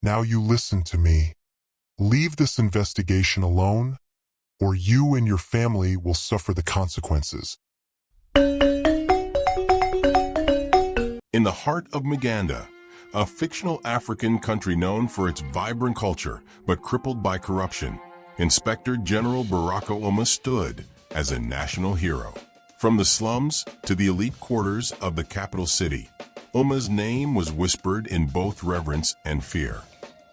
Now you listen to me. Leave this investigation alone, or you and your family will suffer the consequences. In the heart of Maganda, a fictional African country known for its vibrant culture but crippled by corruption, Inspector General Baraka Ouma stood as a national hero. From the slums to the elite quarters of the capital city, Ouma's name was whispered in both reverence and fear.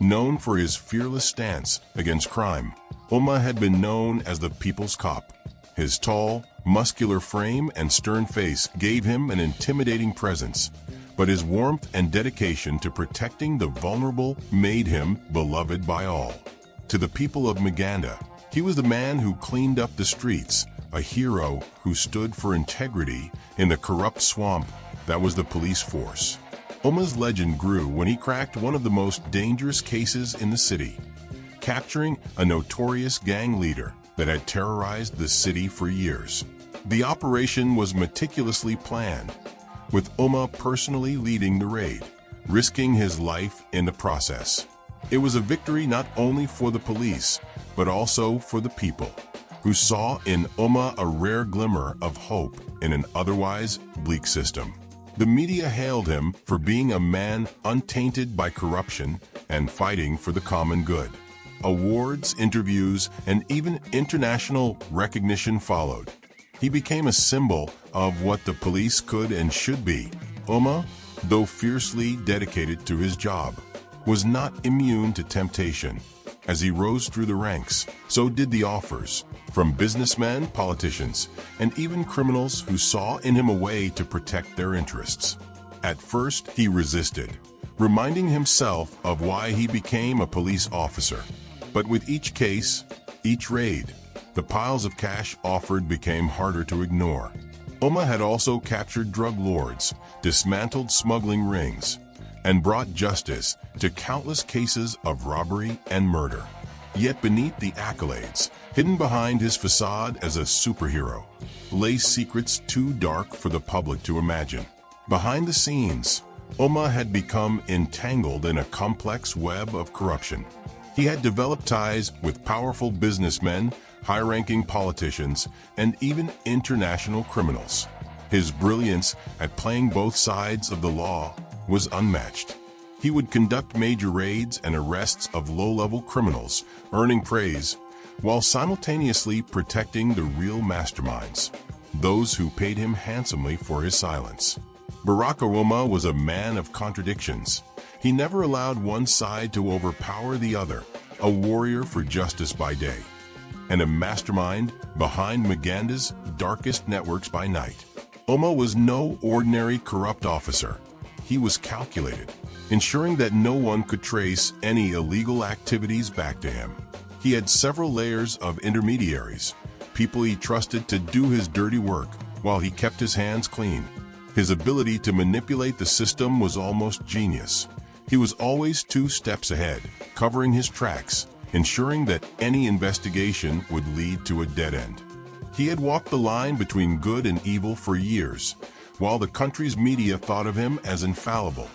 Known for his fearless stance against crime, Ouma had been known as the People's Cop. His tall, muscular frame and stern face gave him an intimidating presence, but his warmth and dedication to protecting the vulnerable made him beloved by all. To the people of Maganda, he was the man who cleaned up the streets, a hero who stood for integrity in the corrupt swamp that was the police force. Ouma's legend grew when he cracked one of the most dangerous cases in the city, capturing a notorious gang leader that had terrorized the city for years. The operation was meticulously planned, with Ouma personally leading the raid, risking his life in the process. It was a victory not only for the police, but also for the people, who saw in Ouma a rare glimmer of hope in an otherwise bleak system. The media hailed him for being a man untainted by corruption and fighting for the common good. Awards, interviews, and even international recognition followed. He became a symbol of what the police could and should be. Ouma, though fiercely dedicated to his job, was not immune to temptation. As he rose through the ranks, so did the offers, from businessmen, politicians, and even criminals who saw in him a way to protect their interests. At first, he resisted, reminding himself of why he became a police officer. But with each case, each raid, the piles of cash offered became harder to ignore. Ouma had also captured drug lords, dismantled smuggling rings, and brought justice to countless cases of robbery and murder. Yet beneath the accolades, hidden behind his facade as a superhero, lay secrets too dark for the public to imagine. Behind the scenes, Ouma had become entangled in a complex web of corruption. He had developed ties with powerful businessmen, high-ranking politicians, and even international criminals. His brilliance at playing both sides of the law was unmatched. He would conduct major raids and arrests of low-level criminals, earning praise, while simultaneously protecting the real masterminds, those who paid him handsomely for his silence. Baraka Ouma was a man of contradictions. He never allowed one side to overpower the other, a warrior for justice by day, and a mastermind behind Maganda's darkest networks by night. Ouma was no ordinary corrupt officer. He was calculated, ensuring that no one could trace any illegal activities back to him. He had several layers of intermediaries, people he trusted to do his dirty work while he kept his hands clean. His ability to manipulate the system was almost genius. He was always 2 steps ahead, covering his tracks, ensuring that any investigation would lead to a dead end. He had walked the line between good and evil for years, while the country's media thought of him as infallible.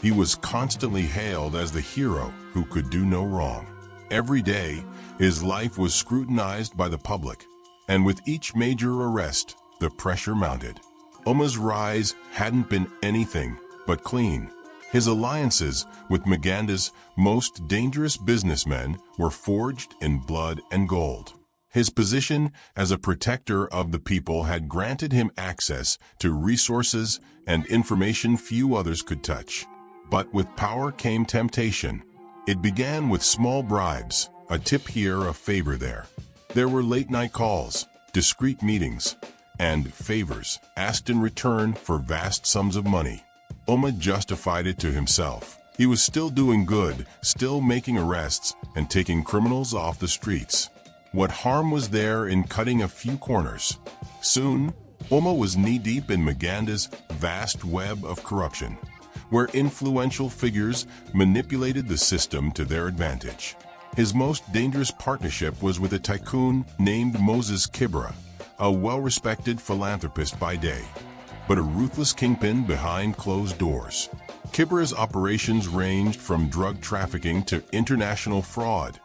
He was constantly hailed as the hero who could do no wrong. Every day, his life was scrutinized by the public, and with each major arrest, the pressure mounted. Ouma's rise hadn't been anything but clean. His alliances with Maganda's most dangerous businessmen were forged in blood and gold. His position as a protector of the people had granted him access to resources and information few others could touch. But with power came temptation. It began with small bribes, a tip here, a favor there. There were late-night calls, discreet meetings, and favors asked in return for vast sums of money. Ouma justified it to himself. He was still doing good, still making arrests and taking criminals off the streets. What harm was there in cutting a few corners? Soon, Ouma was knee-deep in Maganda's vast web of corruption, where influential figures manipulated the system to their advantage. His most dangerous partnership was with a tycoon named Moses Kibra, a well-respected philanthropist by day, but a ruthless kingpin behind closed doors. Kibra's operations ranged from drug trafficking to international fraud,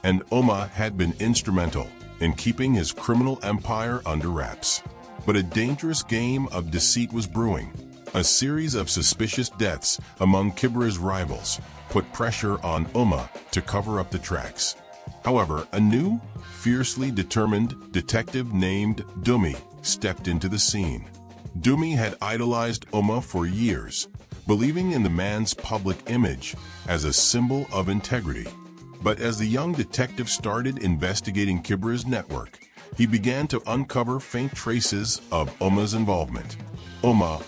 and Ouma had been instrumental in keeping his criminal empire under wraps. But a dangerous game of deceit was brewing. A series of suspicious deaths among Kibra's rivals put pressure on Ouma to cover up the tracks. However, a new, fiercely determined detective named Dumi stepped into the scene. Dumi had idolized Ouma for years, believing in the man's public image as a symbol of integrity. But as the young detective started investigating Kibra's network, he began to uncover faint traces of Ouma's involvement. Ouma,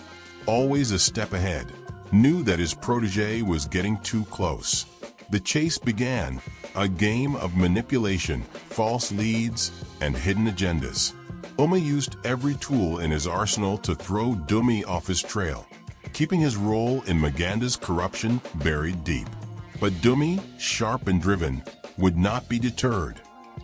always a step ahead, knew that his protege was getting too close. The chase began, a game of manipulation, false leads, and hidden agendas. Ouma used every tool in his arsenal to throw Dumi off his trail, keeping his role in Maganda's corruption buried deep. But Dumi, sharp and driven, would not be deterred.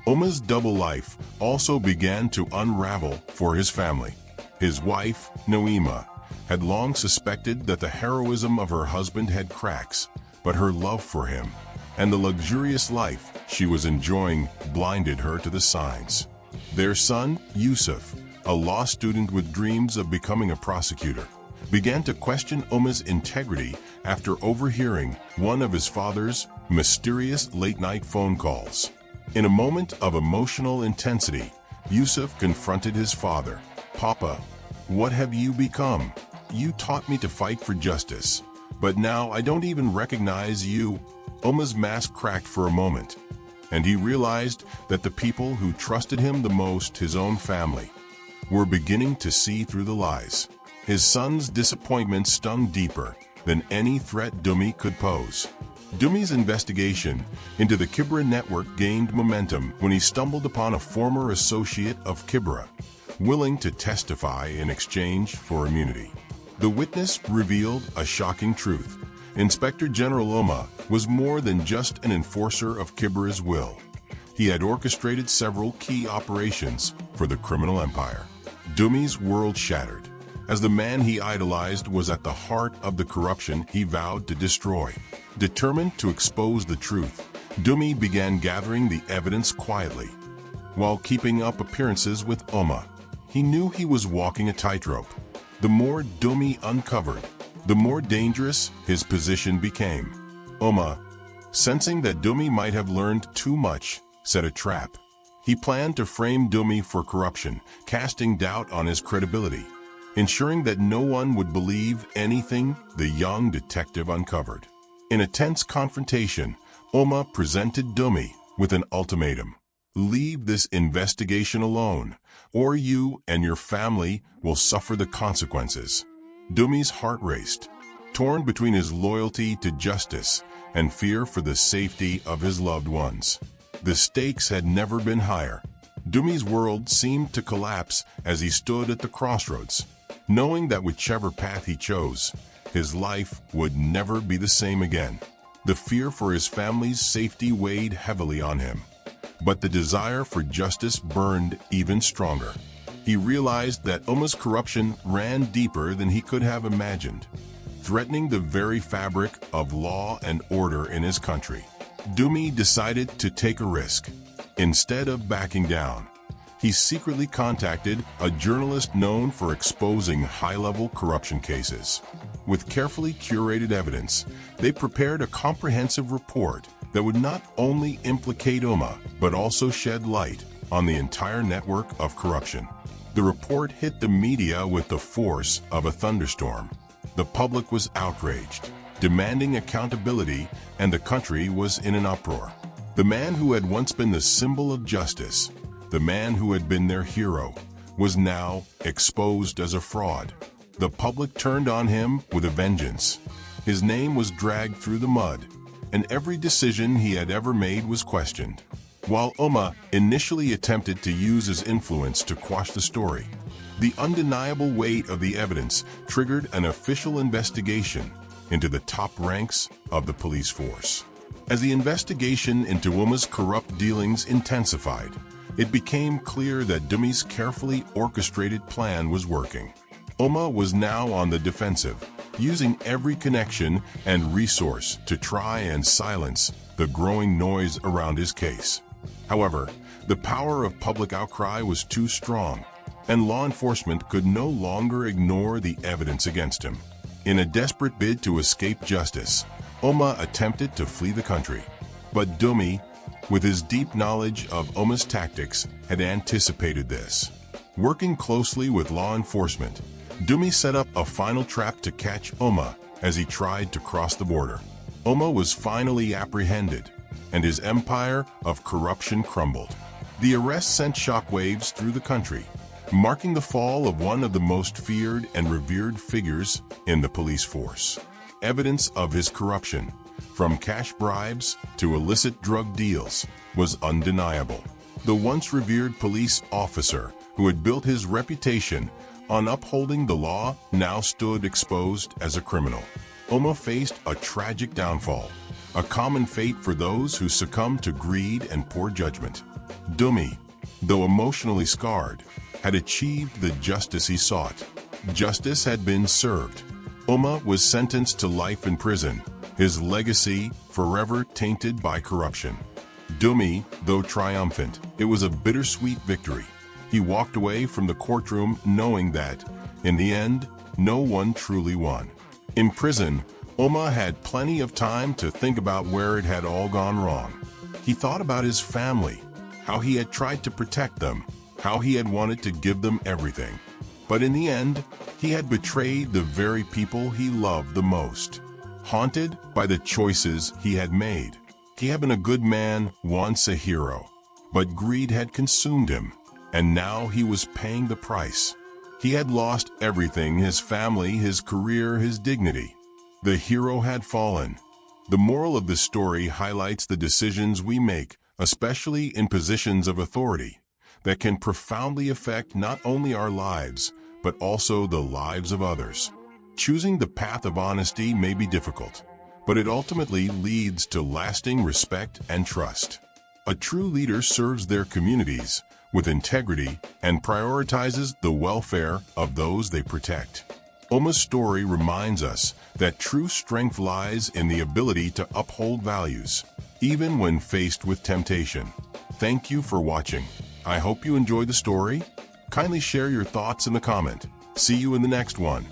Ouma's double life also began to unravel for his family. His wife, Noema, had long suspected that the heroism of her husband had cracks, but her love for him and the luxurious life she was enjoying blinded her to the signs. Their son, Yusuf, a law student with dreams of becoming a prosecutor, began to question Ouma's integrity after overhearing one of his father's mysterious late-night phone calls. In a moment of emotional intensity, Yusuf confronted his father. "Papa, what have you become? You taught me to fight for justice, but now I don't even recognize you." Ouma's mask cracked for a moment, and he realized that the people who trusted him the most, his own family, were beginning to see through the lies. His son's disappointment stung deeper than any threat Dumi could pose. Dumi's investigation into the Kibra network gained momentum when he stumbled upon a former associate of Kibra, willing to testify in exchange for immunity. The witness revealed a shocking truth. Inspector General Ouma was more than just an enforcer of Kibra's will. He had orchestrated several key operations for the criminal empire. Dumi's world shattered, as the man he idolized was at the heart of the corruption he vowed to destroy. Determined to expose the truth, Dumi began gathering the evidence quietly, while keeping up appearances with Ouma. He knew he was walking a tightrope. The more Dumi uncovered, the more dangerous his position became. Ouma, sensing that Dumi might have learned too much, set a trap. He planned to frame Dumi for corruption, casting doubt on his credibility, ensuring that no one would believe anything the young detective uncovered. In a tense confrontation, Ouma presented Dumi with an ultimatum. "Leave this investigation alone, or you and your family will suffer the consequences." Dumi's heart raced, torn between his loyalty to justice and fear for the safety of his loved ones. The stakes had never been higher. Dumi's world seemed to collapse as he stood at the crossroads, knowing that whichever path he chose, his life would never be the same again. The fear for his family's safety weighed heavily on him, but the desire for justice burned even stronger. He realized that Ouma's corruption ran deeper than he could have imagined, threatening the very fabric of law and order in his country. Dumi decided to take a risk. Instead of backing down, he secretly contacted a journalist known for exposing high-level corruption cases. With carefully curated evidence, they prepared a comprehensive report that would not only implicate Ouma, but also shed light on the entire network of corruption. The report hit the media with the force of a thunderstorm. The public was outraged, demanding accountability, and the country was in an uproar. The man who had once been the symbol of justice, the man who had been their hero, was now exposed as a fraud. The public turned on him with a vengeance. His name was dragged through the mud, and every decision he had ever made was questioned. While Ouma initially attempted to use his influence to quash the story, the undeniable weight of the evidence triggered an official investigation into the top ranks of the police force. As the investigation into Ouma's corrupt dealings intensified, it became clear that Dumi's carefully orchestrated plan was working. Ouma was now on the defensive, using every connection and resource to try and silence the growing noise around his case. However, the power of public outcry was too strong, and law enforcement could no longer ignore the evidence against him. In a desperate bid to escape justice, Ouma attempted to flee the country. But Dumi, with his deep knowledge of Ouma's tactics, had anticipated this. Working closely with law enforcement, Dumi set up a final trap to catch Ouma as he tried to cross the border. Ouma was finally apprehended, and his empire of corruption crumbled. The arrest sent shockwaves through the country, marking the fall of one of the most feared and revered figures in the police force. Evidence of his corruption, from cash bribes to illicit drug deals, was undeniable. The once revered police officer who had built his reputation on upholding the law now stood exposed as a criminal. Ouma faced a tragic downfall, a common fate for those who succumb to greed and poor judgment. Dumi, though emotionally scarred, had achieved the justice he sought. Justice had been served. Ouma was sentenced to life in prison, his legacy forever tainted by corruption. Dumi, though triumphant, it was a bittersweet victory. He walked away from the courtroom knowing that, in the end, no one truly won. In prison, Ouma had plenty of time to think about where it had all gone wrong. He thought about his family, how he had tried to protect them, how he had wanted to give them everything. But in the end, he had betrayed the very people he loved the most. Haunted by the choices he had made, he had been a good man, once a hero. But greed had consumed him, and now he was paying the price. He had lost everything: his family, his career, his dignity. The hero had fallen. The moral of this story highlights the decisions we make, especially in positions of authority, that can profoundly affect not only our lives, but also the lives of others. Choosing the path of honesty may be difficult, but it ultimately leads to lasting respect and trust. A true leader serves their communities with integrity and prioritizes the welfare of those they protect. Ouma's story reminds us that true strength lies in the ability to uphold values, even when faced with temptation. Thank you for watching. I hope you enjoyed the story. Kindly share your thoughts in the comment. See you in the next one.